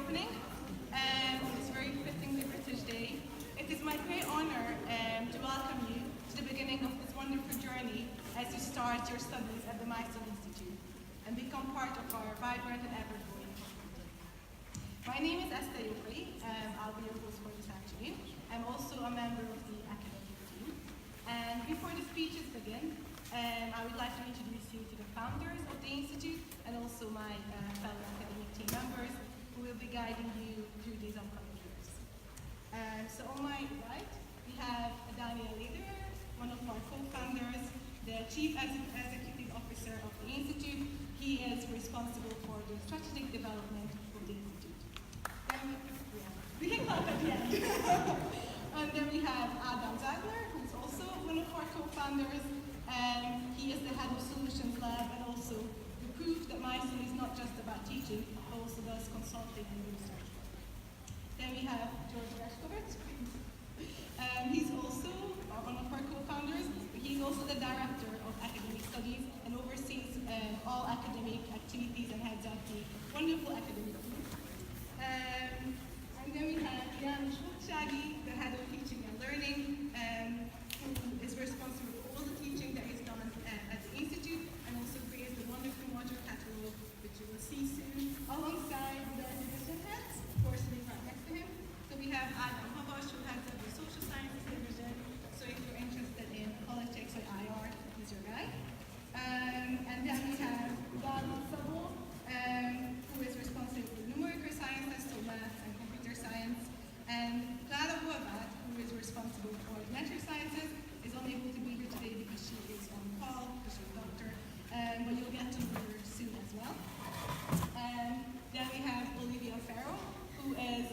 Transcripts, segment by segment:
reopening on this very fittingly British day. It is my great honour to welcome you to the beginning of this wonderful journey as you start your studies at the Milestone Institute and become part of our vibrant and ever-growing community. My name is Esther Yukri. I'll be your host for this afternoon. I'm also a member of the academic team. And before the speeches begin, I would like to introduce you to the founders of the Institute and also my fellow academic team members who will be guiding you through these upcoming years. So on my right, we have Daniel Leder, one of our co-founders, the Chief Executive Officer of the Institute. He is responsible for the strategic development of the Institute. We can clap at the end. And then we have Adam Zagler, who is also one of our co-founders. He is the head of Solutions Lab and also the proof that Milestone is not just about teaching, but also does consulting and research work. Then we have George Reshkovich. He's also one of our co-founders, but he's also the director of academic studies and oversees all academic activities and heads up the wonderful academic team. And then we have Jan Shagi, the head of teaching and learning, who is responsible for all the teaching that is done at the Institute and also creates the wonderful module catalog, which you will see soon, alongside the division heads, of course, sitting right next to him. So we have Adam Havash, who heads up the social sciences division. So if you're interested in politics or IR, he's your guy. And then we have Galo Sabo, who is responsible for numerical sciences, so math and computer science. And Clara Huabat, who is responsible for natural sciences, is unable to be here today because she is on call, because she's a doctor, but you'll get to know her soon as well. Then we have Olivia Farrow, who is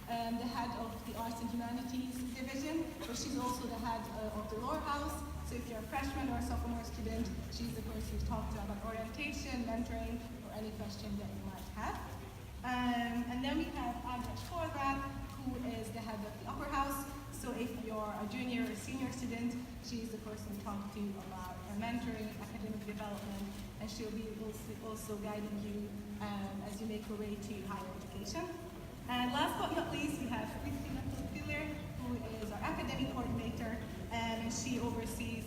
the head of the Arts and Humanities division, but she's also the head of the Lore House. So if you're a freshman or a sophomore student, she's the person you talk to about orientation, mentoring, or any question that you might have. And then we have Agnes Fordrath, who is the head of the Upper House. So if you're a junior or senior student, she's the person to talk to about mentoring, academic development, and she'll be also guiding you as you make your way to higher education. And last but not least, we have Christina Tiller, who is our academic coordinator, and she oversees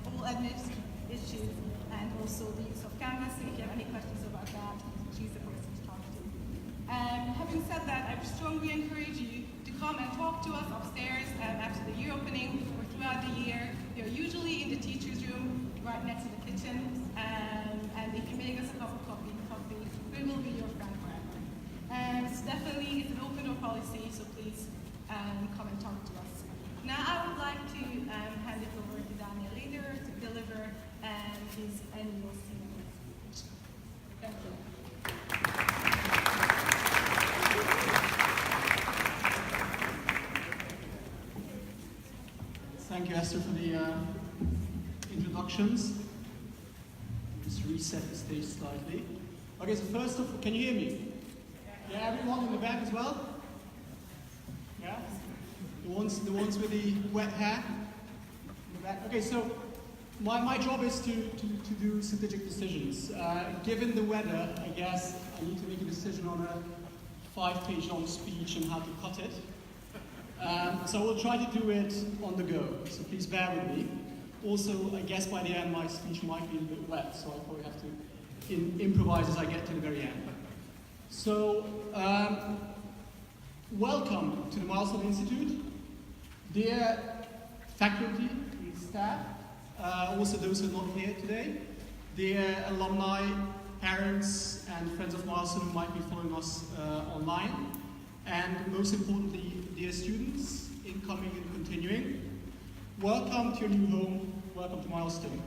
all administrative issues and also the use of Canvas. So if you have any questions about that, she's the person to talk to. Having said that, I strongly encourage you to come and talk to us upstairs after the year opening or throughout the year. We are usually in the teacher's room right next to the kitchen, and if you make us a cup of coffee, we will be your friend forever. So definitely, it's an open door policy, so please come and talk to us. Now I would like to hand it over to Daniel Leder to deliver his annual senior speech. Thank you. Thank you, Esther, for the introductions. Just reset the stage slightly. Okay, so first of all, can you hear me? Yeah, everyone in the back as well? Yeah? The ones with the wet hair? In the back. Okay, so my job is to do strategic decisions. Given the weather, I guess I need to make a decision on a 5-page long speech and how to cut it. So I will try to do it on the go, so please bear with me. Also, I guess by the end my speech might be a little bit wet, so I'll probably have to improvise as I get to the very end. So, welcome to the Milestone Institute. Dear faculty, dear staff, also those who are not here today, dear alumni, parents, and friends of Milestone who might be following us online, and most importantly, dear students, incoming and continuing, welcome to your new home, welcome to Milestone.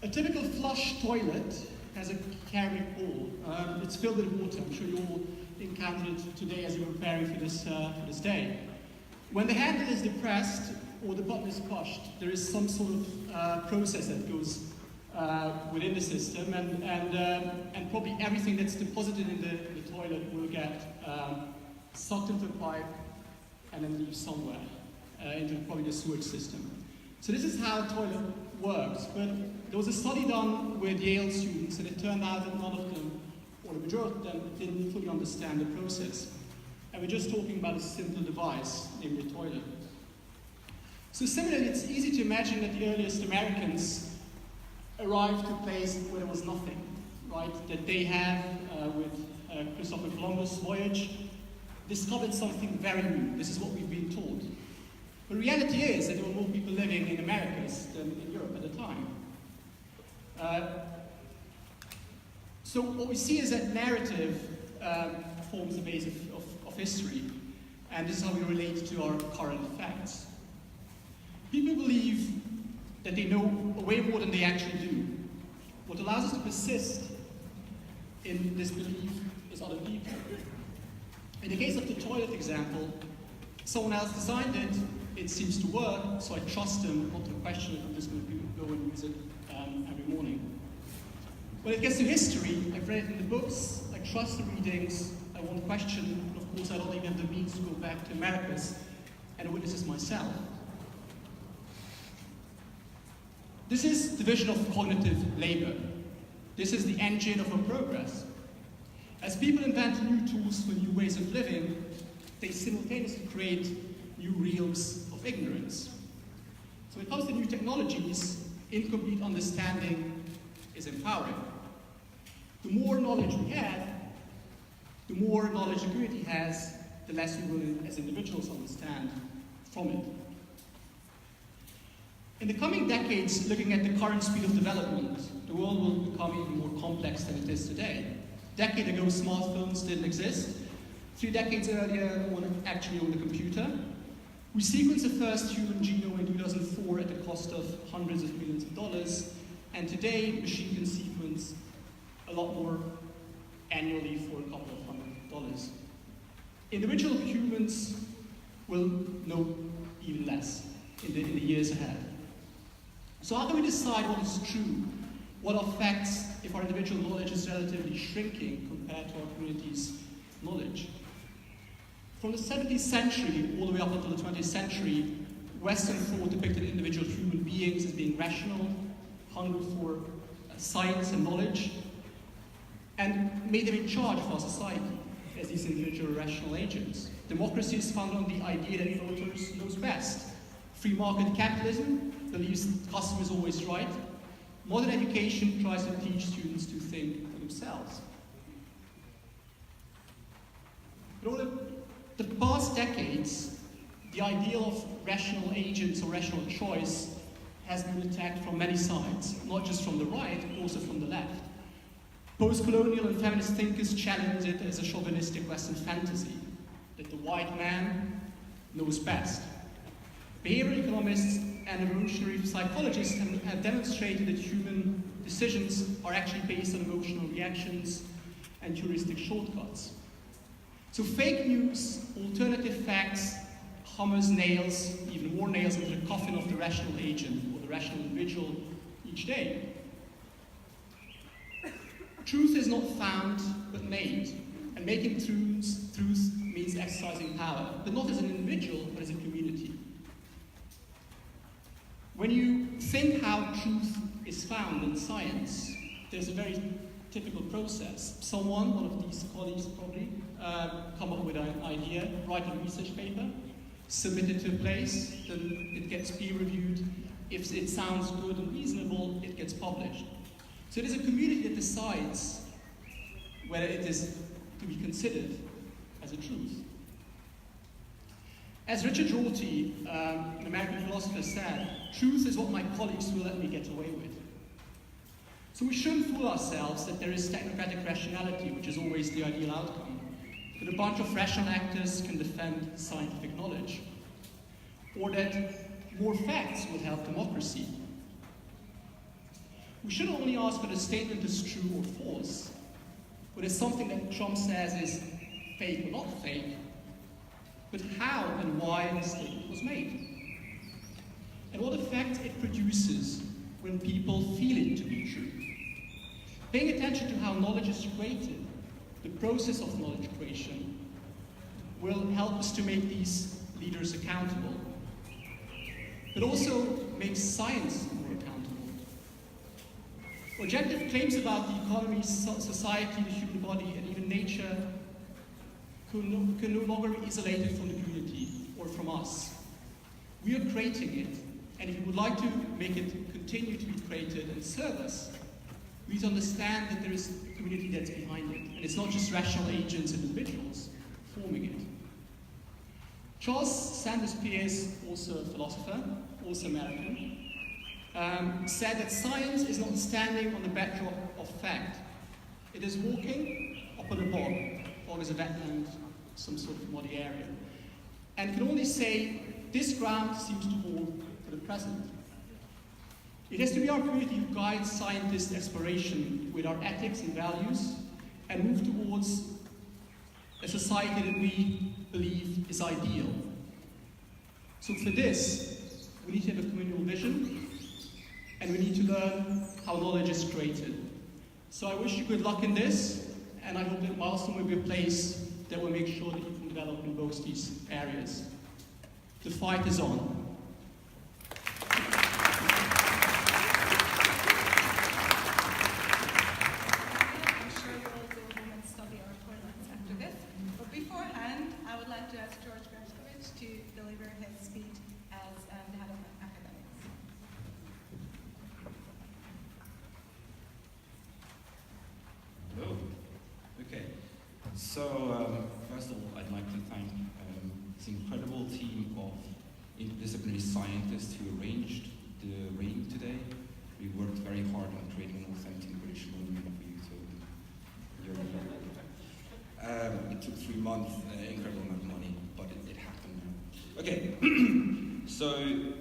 A typical flush toilet has a carrying hole. It's filled with water. I'm sure you all encountered it today as you were preparing for this day. When the handle is depressed or the button is pushed, there is some sort of process that goes within the system, and probably everything that's deposited in the toilet will get sucked into the pipe and then leave somewhere into probably the sewage system. So this is how a toilet works, but there was a study done with Yale students, and it turned out that none of them or the majority of them, didn't fully understand the process. And we're just talking about a simple device, namely a toilet. So similarly, it's easy to imagine that the earliest Americans arrived to a place where there was nothing, right? That they have, with Christopher Columbus' voyage, discovered something very new. This is what we've been told. The reality is that there were more people living in Americas than in Europe at the time. So what we see is that narrative forms the base of history, and this is how we relate to our current facts. People believe that they know way more than they actually do. What allows us to persist in this belief is other people. In the case of the toilet example, someone else designed it, it seems to work, so I trust them not to question it. I'm just going to go and use it every morning. When it gets to history, I've read it in the books, I trust the readings, I won't question, and of course I don't even have the means to go back to Americas and witness this myself. This is the vision of cognitive labor. This is the engine of our progress. As people invent new tools for new ways of living, they simultaneously create new realms of ignorance. So when it comes to new technologies, incomplete understanding is empowering. The more knowledge we have, the more knowledge the community has, the less we will, as individuals, understand from it. In the coming decades, looking at the current speed of development, the world will become even more complex than it is today. A decade ago, smartphones didn't exist. 3 decades earlier, no one actually owned a computer. We sequenced the first human genome in 2004 at the cost of hundreds of millions of dollars, and today, machine can sequence a lot more annually for a couple of $100. Individual humans will know even less in the years ahead. So how can we decide what is true? What are facts if our individual knowledge is relatively shrinking compared to our community's knowledge? From the 17th century all the way up until the 20th century, Western thought depicted individual human beings as being rational, hungry for science and knowledge, and made them in charge of our society as these individual rational agents. Democracy is founded on the idea that voters knows best. Free market capitalism believes the customer is always right. Modern education tries to teach students to think for themselves. But over the past decades, the ideal of rational agents or rational choice has been attacked from many sides, not just from the right, but also from the left. Post-colonial and feminist thinkers challenge it as a chauvinistic Western fantasy, that the white man knows best. Behavioral economists and evolutionary psychologists have demonstrated that human decisions are actually based on emotional reactions and heuristic shortcuts. So fake news, alternative facts, hammers nails, even more nails into the coffin of the rational agent or the rational individual each day. Truth is not found, but made. And making truth means exercising power, but not as an individual, but as a community. When you think how truth is found in science, there's a very typical process. Someone, one of these colleagues probably, come up with an idea, write a research paper, submit it to a place, then it gets peer reviewed. If it sounds good and reasonable, it gets published. So it is a community that decides whether it is to be considered as a truth. As Richard Rorty, an American philosopher, said, truth is what my colleagues will let me get away with. So we shouldn't fool ourselves that there is technocratic rationality, which is always the ideal outcome, that a bunch of rational actors can defend scientific knowledge, or that more facts will help democracy. We shouldn't only ask whether a statement is true or false, whether something that Trump says is fake or not fake, but how and why the statement was made, and what effect it produces when people feel it to be true. Paying attention to how knowledge is created, the process of knowledge creation, will help us to make these leaders accountable, but also make science more accountable. Objective claims about the economy, society, the human body, and even nature can no longer be isolated from the community or from us. We are creating it, and if we would like to make it continue to be created and serve us, we need to understand that there is a community that's behind it, and it's not just rational agents and individuals forming it. Charles Sanders Peirce, also a philosopher, also American, said that science is not standing on the backdrop of fact. It is walking upon a bog. Bog is a wetland, some sort of muddy area. And can only say, this ground seems to hold for the present. It has to be our community who guides scientist exploration with our ethics and values and move towards a society that we believe is ideal. So for this, we need to have a communal vision, and we need to learn how knowledge is created. So I wish you good luck in this, and I hope that Milestone will be a place that will make sure that you can develop in both these areas. The fight is on. I'm sure you'll all go home and study our toilets after this. But beforehand, I would like to ask George Grashkovich to deliver his speech as the head of academics. Hello. Okay. So, first of all, I'd like to thank this incredible team of interdisciplinary scientists who arranged the rain today. We worked very hard on creating an authentic British monument for you to it took 3 months, incredible amount of money, but it happened now. Okay, so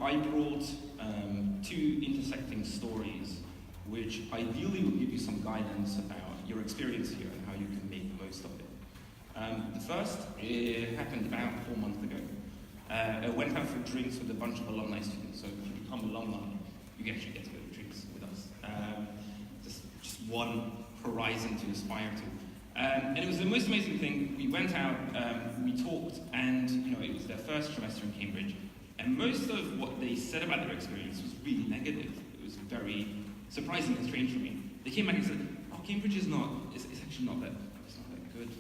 I brought 2 intersecting stories which ideally will give you some guidance about your experience here and how you can make the most of it. The first, it happened about 4 months ago. I went out for drinks with a bunch of alumni students, so if you become alumni, you actually get to go to drinks with us. Just one horizon to aspire to. And it was the most amazing thing. We went out, we talked, and it was their first trimester in Cambridge, and most of what they said about their experience was really negative. It was very surprising and strange for me. They came back and said, "Oh, Cambridge is it's actually not that good.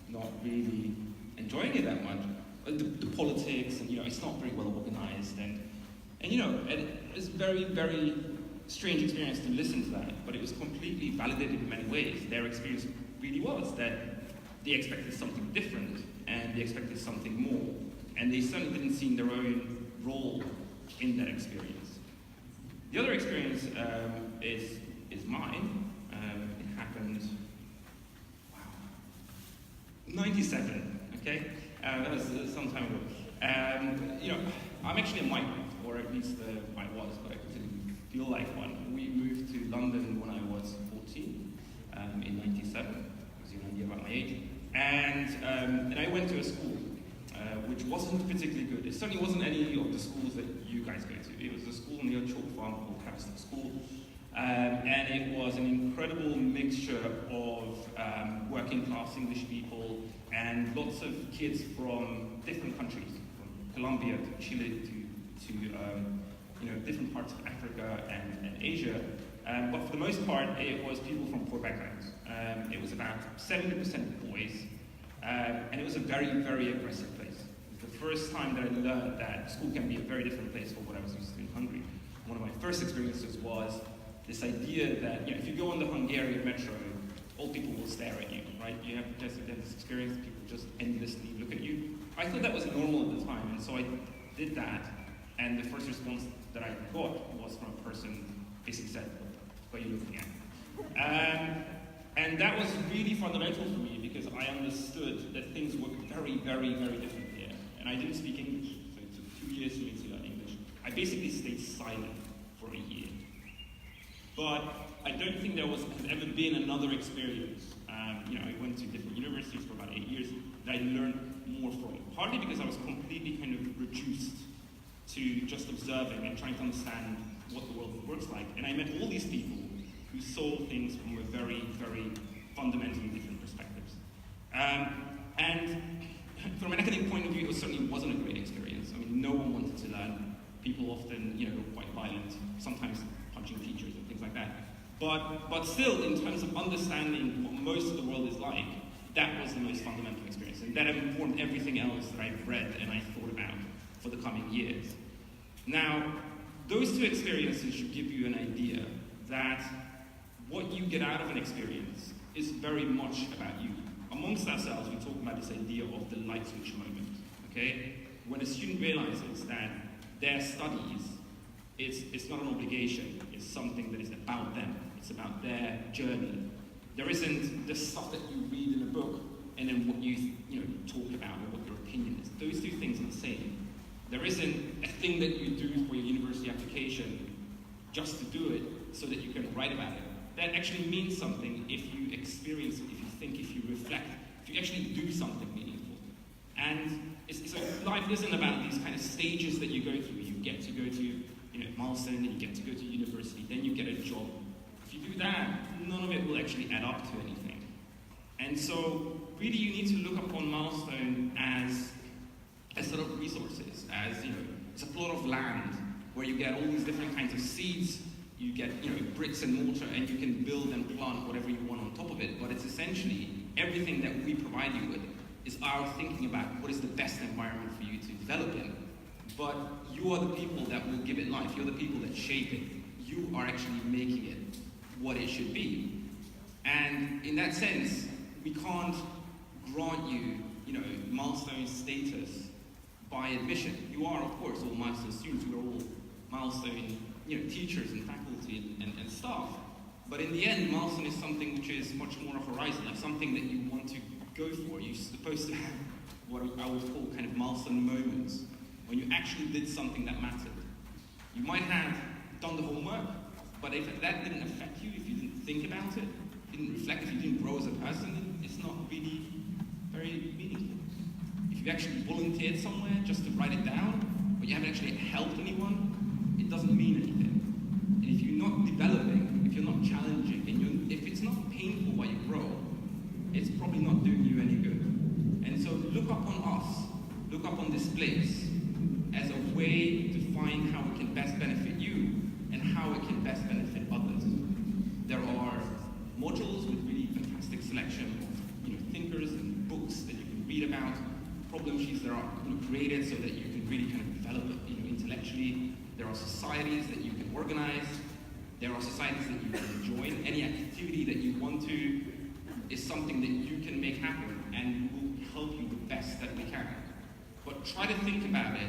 Not really enjoying it that much. The politics, and it's not very well organized, and it was very, very strange experience to listen to that, but it was completely validated in many ways. Their experience really was that they expected something different, and they expected something more, and they certainly didn't see their own role in that experience. The other experience is mine. It happened, 97, okay? That was some time ago. I'm actually a migrant, or at least I was, but I didn't feel like one. We moved to London when I was 14, in 97, gives you an idea about my age. And I went to a school, which wasn't particularly good. It certainly wasn't any of the schools that you guys go to. It was a school near Chalk Farm called Tavistock School. And it was an incredible mixture of working class English people and lots of kids from different countries, from Colombia to Chile to different parts of Africa and Asia. But for the most part, it was people from poor backgrounds. It was about 70% boys, and it was a very, very aggressive place. It was the first time that I learned that school can be a very different place from what I was used to in Hungary. One of my first experiences was this idea that if you go on the Hungarian metro, old people will stare at you, right? You have this experience, people just endlessly look at you. I thought that was normal at the time, and so I did that, and the first response that I got was from a person basically said, "What are you looking at?" And that was really fundamental for me because I understood that things were very, very, very different here. And I didn't speak English, so it took 2 years for me to learn English. I basically stayed silent for a year. But I don't think there has ever been another experience. I went to different universities for about 8 years that I learned more from. Partly because I was completely kind of reduced to just observing and trying to understand what the world works like. And I met all these people who saw things from a very, very fundamentally different perspectives. And from an academic point of view, it certainly wasn't a great experience. I mean, no one wanted to learn. People often, were quite violent, sometimes punching teachers and things like that. But still, in terms of understanding what most of the world is like, that was the most fundamental experience. And that informed everything else that I've read and I thought about for the coming years. Now, those two experiences should give you an idea that what you get out of an experience is very much about you. Amongst ourselves, we talk about this idea of the light switch moment, okay? When a student realizes that their studies, it's not an obligation, it's something that is about them, it's about their journey. There isn't the stuff that you read in a book and then what you talk about or what your opinion is. Those two things are the same. There isn't a thing that you do for your university application just to do it so that you can write about it. That actually means something if you experience it, if you think, if you reflect, if you actually do something meaningful. And so life isn't about these kind of stages that you go through. You get to go to Milestone, then you get to go to university, then you get a job. If you do that, none of it will actually add up to anything. And so really you need to look upon Milestone as a sort of resources, as it's a plot of land where you get all these different kinds of seeds, you get bricks and mortar, and you can build and plant whatever you want on top of it. But it's essentially everything that we provide you with is our thinking about what is the best environment for you to develop in. But you are the people that will give it life. You're the people that shape it. You are actually making it what it should be. And in that sense, we can't grant you, milestone status by admission. You are, of course, all milestone students. We are all milestone, teachers and faculty and staff. But in the end, milestone is something which is much more a horizon, like something that you want to go for. You're supposed to have what I would call kind of milestone moments, when you actually did something that mattered. You might have done the homework, but if that didn't affect you, if you didn't think about it, didn't reflect, if you didn't grow as a person, then it's not really very meaningful. If you actually volunteered somewhere just to write it down, but you haven't actually helped anyone, it doesn't mean anything. And if you're not developing, if you're not challenging, and if it's not painful while you grow, it's probably not doing you any good. And so look upon us, look upon this place as a way to find how it can best benefit you and how it can best benefit others. There are modules with really fantastic selection of thinkers and books that you can read about, problem sheets that are created so that you can really kind of develop intellectually. There are societies that you can organize. There are societies that you can join. Any activity that you want to is something that you can make happen and will help you the best that we can. But try to think about it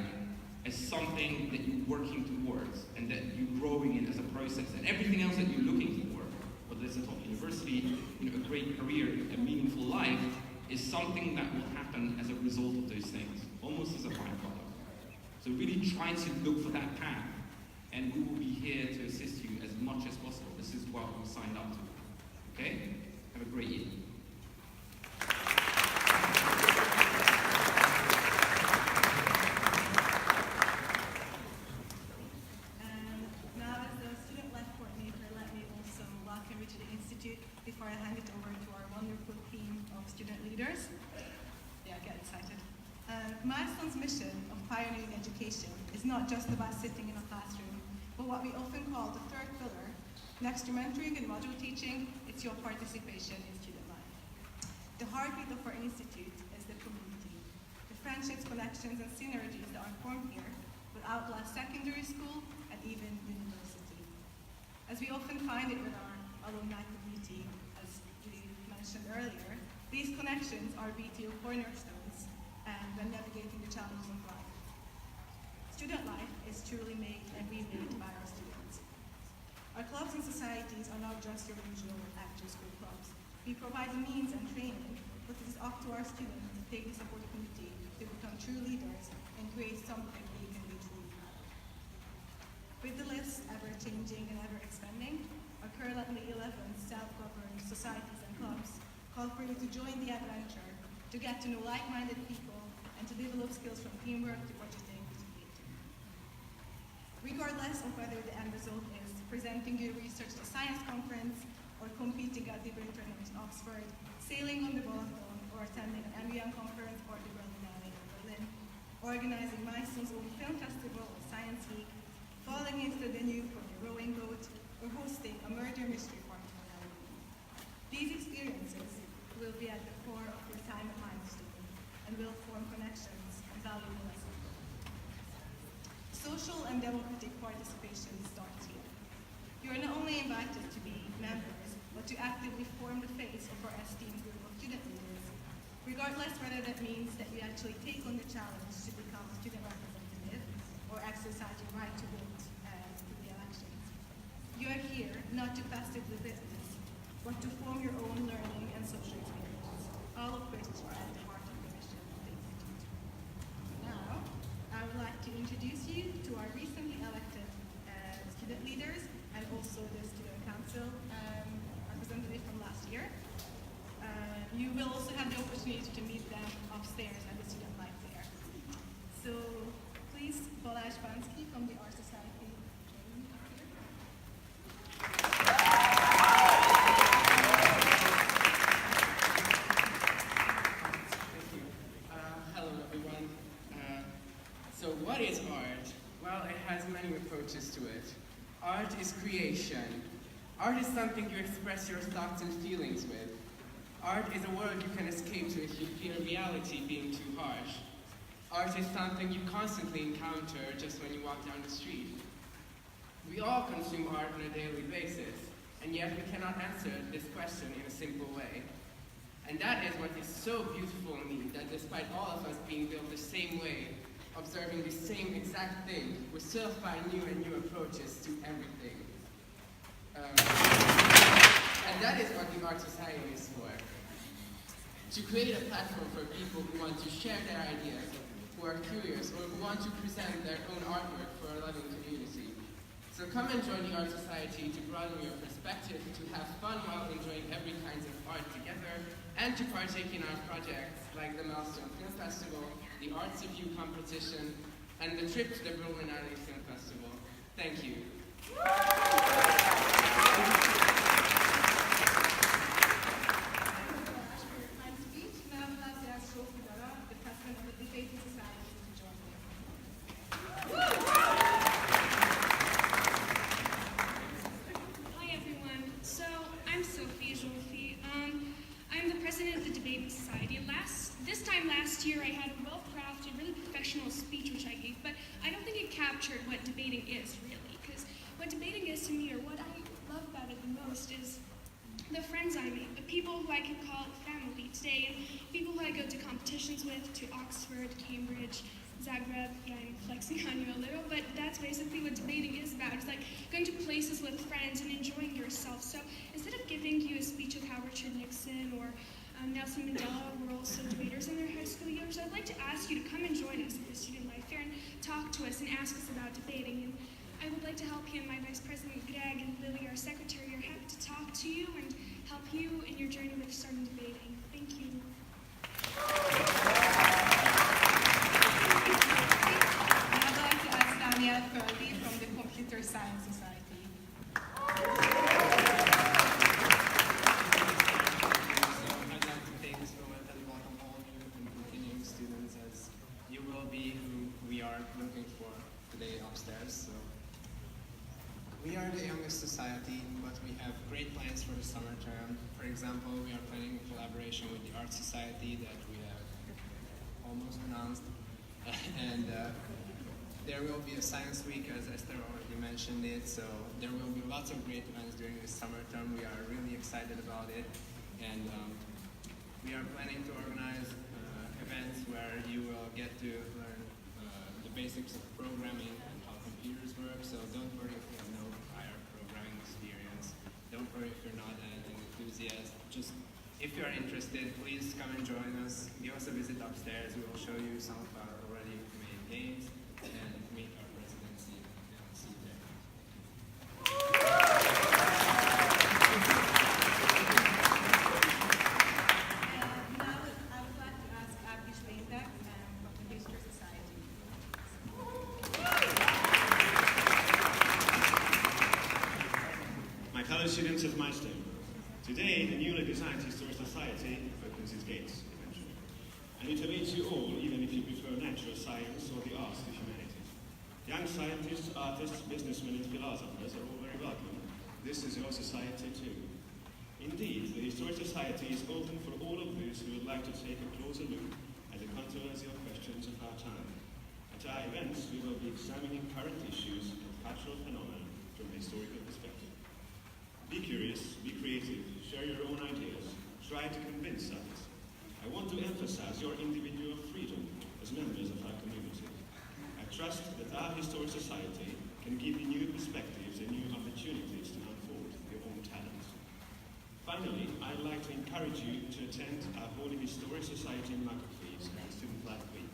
as something that you're working towards and that you're growing in as a process. And everything else that you're looking for, whether it's a top university, a great career, a meaningful life, is something that will happen as a result of those things, almost as a byproduct. So really try to look for that path, and we will be here to assist you as much as possible. This is what we signed up to. Okay? Have a great year. Before I hand it over to our wonderful team of student leaders. Yeah, get excited. Milestone's mission of pioneering education is not just about sitting in a classroom, but what we often call the third pillar. Next to mentoring and module teaching, it's your participation in student life. The heartbeat of our institute is the community. The friendships, connections, and synergies that are formed here will outlast secondary school and even university. As we often find it with our alumni community, as we mentioned earlier, these connections are BTO cornerstones and when navigating the challenges of life. Student life is truly made and remade by our students. Our clubs and societies are not just your usual after-school clubs. We provide the means and training, but it is up to our students to take this opportunity to become true leaders and create something they can be truly proud of. With the list ever-changing and ever-expanding, our currently 11 self-governed societies and clubs call for you to join the adventure, to get to know like-minded people, and to develop skills from teamwork to budgeting to creativity. Regardless of whether the end result is presenting your research at a science conference, or competing at debate tournament in Oxford, sailing on the Balaton, or attending an MBM conference or the Berlinale in Berlin, organizing Milestone's own film festival or Science Week, falling into the Danube from your rowing boat, or hosting a murder mystery party for Halloween. These experiences will be at the core of your time at Milestone and will form connections and valuable lessons. Social and democratic participation starts here. You are not only invited to be members, but to actively form the face of our esteemed group of student leaders, regardless whether that means that you actually take on the challenge to become a student representative or exercise your right to vote through the elections. You are here not to passively witness, but to form your own learning and social experiences, all of which are at the heart of the mission of the Institute. Now, I would like to introduce you to our recently elected student leaders and also the student council representative from last year. You will also have the opportunity to meet them upstairs at the student life there. So please, Balázs Bansky from the Art Society. Hello everyone. So what is art? Well, it has many approaches to it. Art is creation. Art is something you express your thoughts and feelings with. Art is a world you can escape to if you fear reality being too harsh. Art is something you constantly encounter just when you walk down the street. We all consume art on a daily basis, and yet we cannot answer this question in a simple way. And that is what is so beautiful in me, that despite all of us being built the same way, observing the same exact thing, we still find new and new approaches to everything. And that is what the Art Society is for. To create a platform for people who want to share their ideas, who are curious, or who want to present their own artwork for a loving community. So come and join the Art Society to broaden your perspective, to have fun while enjoying every kind of art together, and to partake in our projects like the Milestone Film Festival, the Arts of You competition, and the trip to the Berlinale Film Festival. Thank you. Last year I had a well-crafted, really professional speech which I gave, but I don't think it captured what debating is really, because what debating is to me, or what I love about it the most, is the friends I make, the people who I can call family today, and people who I go to competitions with, to Oxford, Cambridge, Zagreb. Yeah, I'm flexing on you a little, but that's basically what debating is about. It's like going to places with friends and enjoying yourself. So instead of giving you a speech of how Richard Nixon or Nelson Mandela were also debaters in their high school years, I'd like to ask you to come and join us at the Student Life Fair and talk to us and ask us about debating. And I would like to help you and my Vice President Greg and Lily, our secretary, are happy to talk to you and help you in your journey with starting debating. Thank you. I'd like to ask Danielle Curley from the Computer Science Society. We are the youngest society, but we have great plans for the summer term. For example, we are planning a collaboration with the Art Society that we have almost announced. And there will be a science week, as Esther already mentioned it, so there will be lots of great events during this summer term. We are really excited about it. And we are planning to organize events where you will get to learn the basics of programming and how computers work, so don't worry if you have no prior programming experience. Don't worry if you're not an enthusiast. Just, if you're interested, please come and join us. Give us a visit upstairs. We will show you some of our already made games and meet our presidency and see you there. Now I would like to ask Abdi Schweinbeck from the History Society. My fellow students of Milestone, today the newly designed Historic Society opens its gates eventually. And it awaits you all, even if you prefer natural science or the arts to humanities. Young scientists, artists, businessmen and philosophers are all very welcome. this is your society too. Indeed, the Historic Society is open for all of those who would like to take a closer look at the controversial questions of our time. At our events, we will be examining current issues and cultural phenomena from a historical perspective. Be curious, be creative, share your own ideas, try to convince others. I want to emphasize your individual freedom as members of our community. I trust that our Historic Society can give you new perspectives and new opportunities to unfold your own talents. Finally, I'd like to encourage you to attend our Holy Historic Society Marketplace and Student Life Week.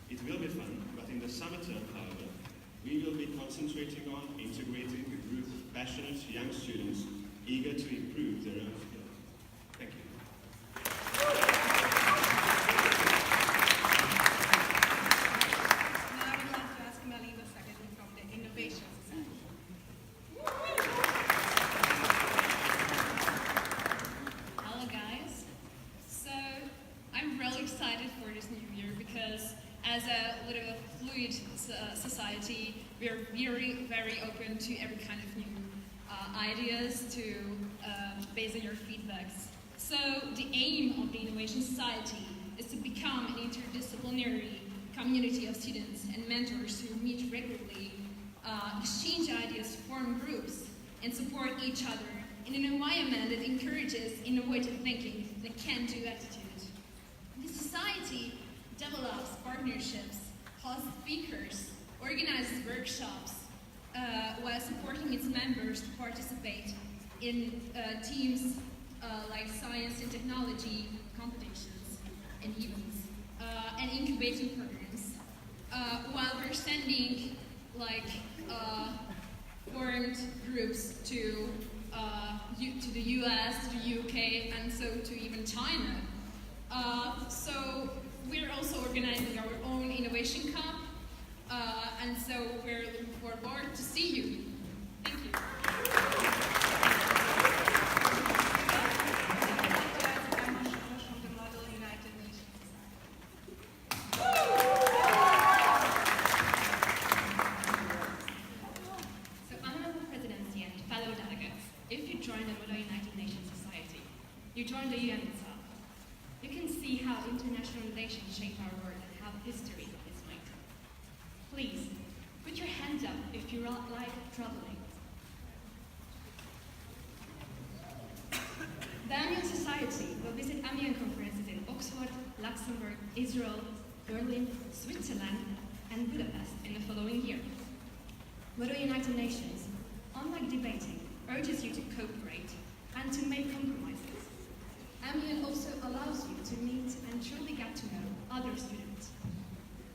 It will be fun, but in the summer term, however, we will be concentrating on integrating a group of passionate young students eager to improve their own skills. Thank you. Now I would like to ask Melina secondly from the Innovation Society. Hello guys. So I'm really excited for this new year because as a little fluid society, we are very open to every kind of new ideas to based on your feedbacks. So the aim of the Innovation Society is to become an interdisciplinary community of students and mentors who meet regularly, exchange ideas, form groups, and support each other in an environment that encourages innovative thinking and a can-do attitude. The society develops partnerships, hosts speakers, organizes workshops, while supporting its members to participate in teams like science and technology competitions and events, and incubating programs, while we're sending formed groups to the US, to the UK, and so to even China. So we're also organizing our own innovation cup, and so we're looking forward to see you. Thank you. From the Model United Nations So, Honorable Presidency and fellow delegates, if you join the Model United Nations Society, you join the UN itself. You can see how international relations shape our world and how history is made. Please, put your hands up if you like traveling. The Amiens Society will visit Amiens conferences in Oxford, Luxembourg, Israel, Berlin, Switzerland, and Budapest in the following year. Model United Nations, unlike debating, urges you to cooperate and to make compromises. Amiens also allows you to meet and truly get to know other students.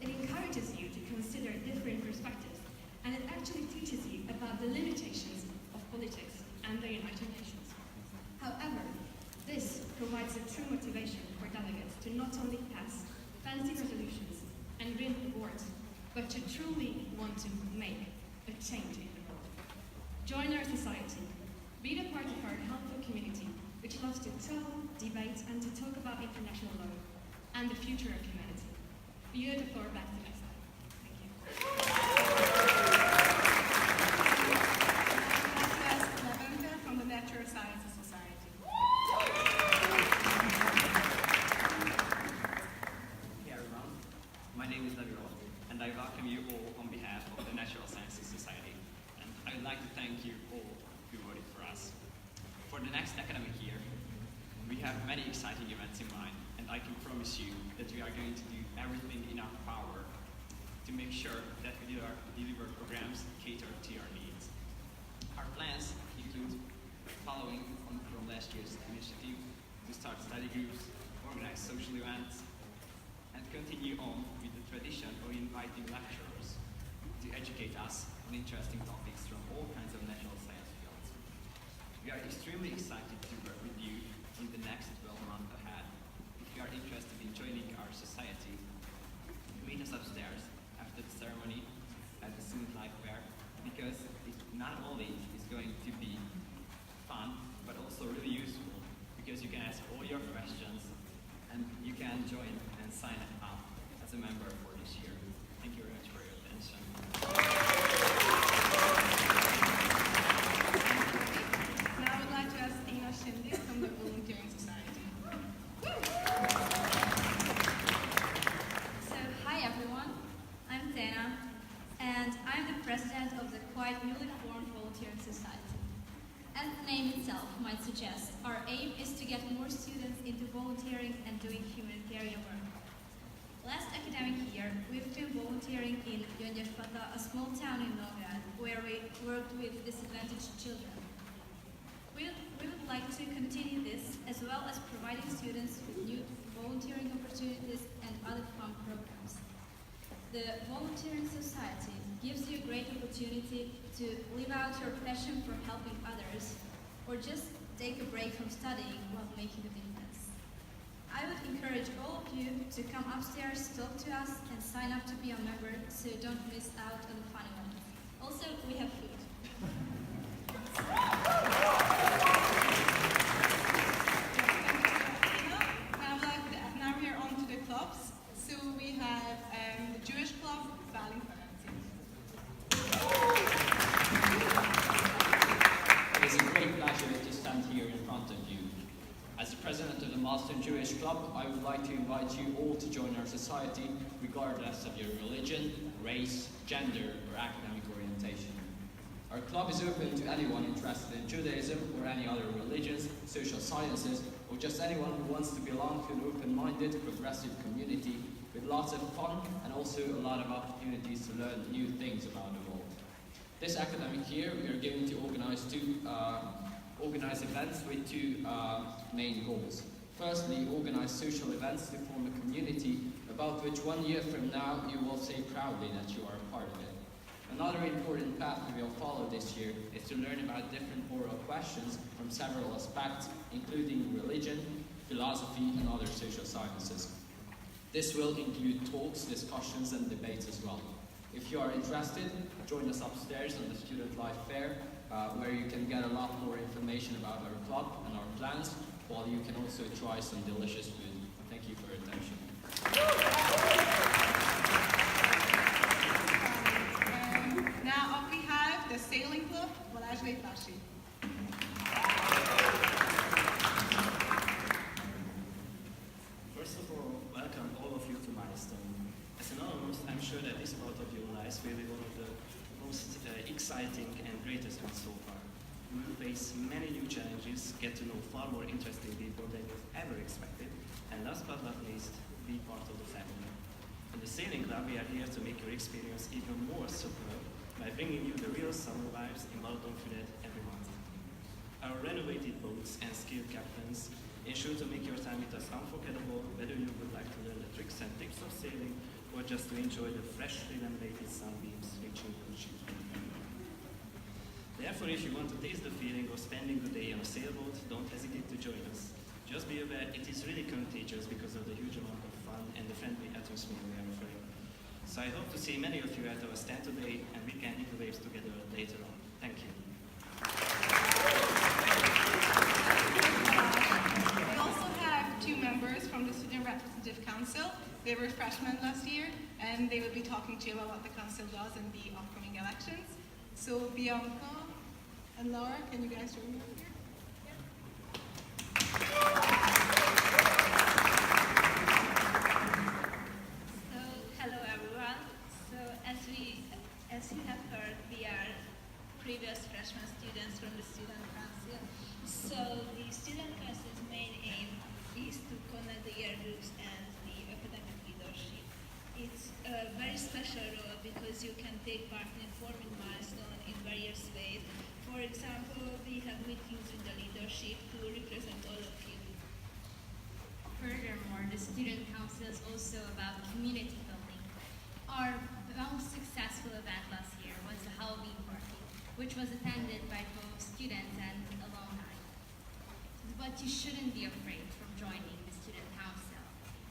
It encourages you to consider different perspectives, and it actually teaches you about the limitations of politics and the United Nations. However, this provides a true motivation for delegates to not only pass fancy resolutions and win awards, but to truly want to make a change in the world. Join our society. Be a part of our helpful community, which loves to tell, debate, and to talk about international law and the future of humanity. You have the floor back to next time. Thank you. Let's ask Lavenda from the Natural Sciences Society. Hey everyone, my name is Laviro, and I welcome you all on behalf of the Natural Sciences Society. And I would like to thank you all who voted for us. For the next academic year, we have many exciting events in mind, and I can promise you that we are going to do everything in our power to make sure that we deliver programs catered to your needs. Our plans include following on from last year's initiative to start study groups, organize social events, and continue on with the tradition of inviting lecturers to educate us on interesting topics from all kinds of natural science fields. We are extremely excited to work with you in the next 12 months ahead. If you are interested in joining our society, meet us upstairs after the ceremony at the Student Life Fair, because it not only is going to be fun, but also really useful, because you can ask all your questions and you can join and sign up as a member for this year. Thank you very much for your attention. to get more students into volunteering and doing humanitarian work. Last academic year, we've been volunteering in Göngyespata, a small town in Novgorod, where we worked with disadvantaged children. We would like to continue this, as well as providing students with new volunteering opportunities and other fun programs. The Volunteering Society gives you a great opportunity to live out your passion for helping others, or just take a break from studying while making a difference. I would encourage all of you to come upstairs, talk to us, and sign up to be a member so you don't miss out on the fun ones. Also, we have food. Now we are on to the clubs. So we have the Jewish Club, Valley Financing. It is a great pleasure to stand here in front of you. As the president of the Milestone Jewish Club, I would like to invite you all to join our society, regardless of your religion, race, gender, or academic orientation. Our club is open to anyone interested in Judaism or any other religions, social sciences, or just anyone who wants to belong to an open-minded, progressive community with lots of fun and also a lot of opportunities to learn new things about the world. This academic year, we are going to organize events with two main goals. Firstly, organize social events to form a community about which 1 year from now you will say proudly that you are a part of it. Another important path we will follow this year is to learn about different oral questions from several aspects, including religion, philosophy, and other social sciences. This will include talks, discussions, and debates as well. If you are interested, join us upstairs on the Student Life Fair, where you can get a lot more information about our club and our plans, while you can also try some delicious food. Thank you for your attention. Now up we have the Sailing Club, Walajle Fashi. First of all, welcome all of you to Milestone. As an alumnus, I'm sure that this part of your lives will be one of the most exciting and greatest ones so far. You will face many new challenges, get to know far more interesting people than you've ever expected, and last but not least, be part of the family. In the Sailing Club, we are here to make your experience even more superb by bringing you the real summer vibes in Balatonfüred every month. Our renovated boats and skilled captains ensure to make your time with us unforgettable, whether you would like to learn the tricks and tips of sailing or just to enjoy the freshly renovated sunbeams reaching the ship. Therefore, if you want to taste the feeling of spending the day on a sailboat, don't hesitate to join us. Just be aware it is really contagious because of the huge amount of fun and the friendly atmosphere we are offering. So I hope to see many of you at our stand today, and we can hit the waves together later on. Thank you. We also have two members from the Student Representative Council. They were freshmen last year, and they will be talking to you about what the council does in the upcoming elections. So Bianca and Laura, can you guys join me up here? So, hello everyone. So, as you have heard, we are previous freshman students from the Student Council. So, the Student Council's main aim is to connect the year groups and the academic leadership. It's a very special role because you can take part in forming Milestone in various ways. For example, we have meetings with the leadership to represent all of you. Furthermore, the Student Council is also about community building. Our most successful event last year was the Halloween party, which was attended by both students and alumni. But you shouldn't be afraid from joining the Student Council,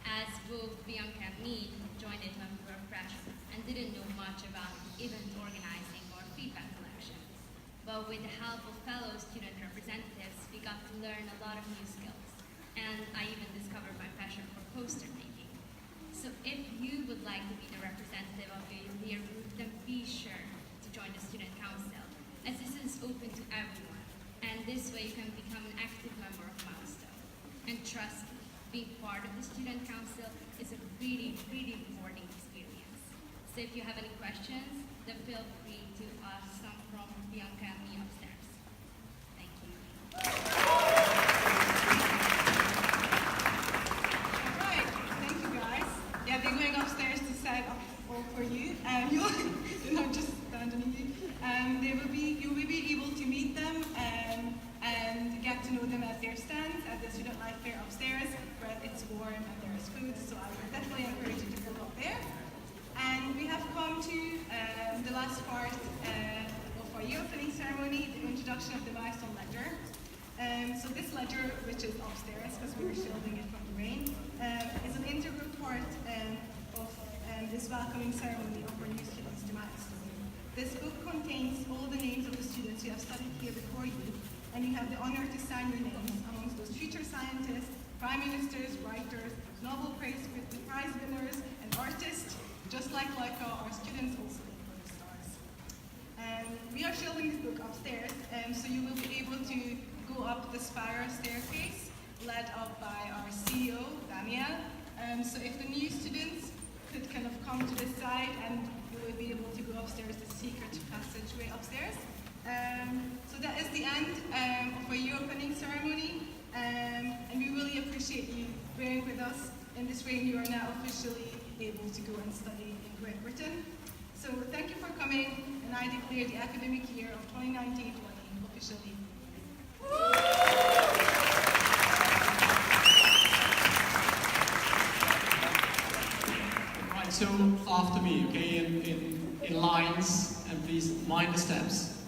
as both Bianca and me joined it when we were freshmen and didn't know much about event organizing or feedback collection. But with the help of fellow student representatives, we got to learn a lot of new skills. And I even discovered my passion for poster making. So if you would like to be the representative of your year group, then be sure to join the Student Council, as this is open to everyone. And this way you can become an active member of Milestone. And trust me, being part of the Student Council is a really, really rewarding experience. So if you have any questions, then feel free to ask some from Bianca and me upstairs. Thank you. the Student Life Fair upstairs, where it's warm and there is food, so I would definitely encourage you to go up there. And we have come to the last part of our year opening ceremony, the introduction of the Milestone ledger. So this ledger, which is upstairs because we were shielding it from the rain, is an integral part of this welcoming ceremony of our new students to Milestone. This book contains all the names of the students who have studied here before you, and you have the honor to sign your names amongst those future scientists, prime ministers, writers, Nobel Prize winners, and artists. Just like our students also aim for the stars. We are shielding this book upstairs, so you will be able to go up the spiral staircase led up by our CEO, Daniel. So if the new students could kind of come to this side, and you will be able to go upstairs, the secret passageway upstairs. So that is the end of our year opening ceremony, and we really appreciate you bearing with us. In this way, you are now officially able to go and study in Great Britain. So thank you for coming, and I declare the academic year of 2019-20 officially. Right, so after me, okay, in lines, and please mind the steps.